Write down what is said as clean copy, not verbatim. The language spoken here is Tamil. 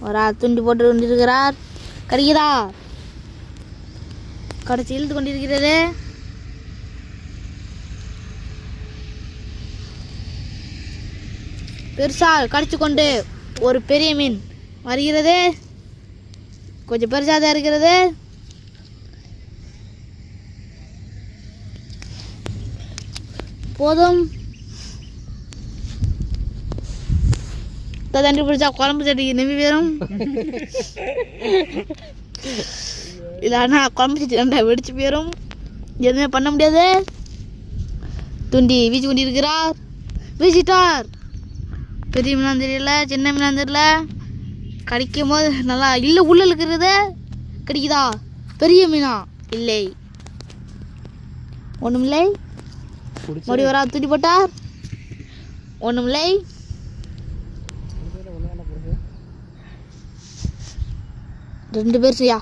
ஒரு ஆள் துண்டி போட்டு கொண்டிருக்கிறார். கடிக்குதா? கடைச்சி இழுத்து கொண்டிருக்கிறது. பெருசால் கடிச்சு கொண்டு ஒரு பெரிய மீன் வருகிறது. கொஞ்சம் பெருசாக தான் இருக்கிறது. போதும். தண்ணி பிடிச்சா குழம்பு சட்டிக்கு நம்பி போயிடும். இல்லைன்னா குழம்பு சட்டி ரெண்டா வெடிச்சு போயிடும். எதுவுமே பண்ண முடியாது. துண்டி வீச்சு கொண்டு இருக்கிறார். வீசிட்டார். பெரிய மீனாக தெரியல, சின்ன மீனாக தெரியல. கடிக்கும் போது நல்லா இல்லை. உள்ள இருக்கிறது கடிக்குதா? பெரிய மீனா? இல்லை, ஒன்றுமில்லை. மறுபடியும் ஒரு ஆள் துண்டி போட்டார். ஒன்றுமில்லை. ரெண்டு பேர் செய்யா.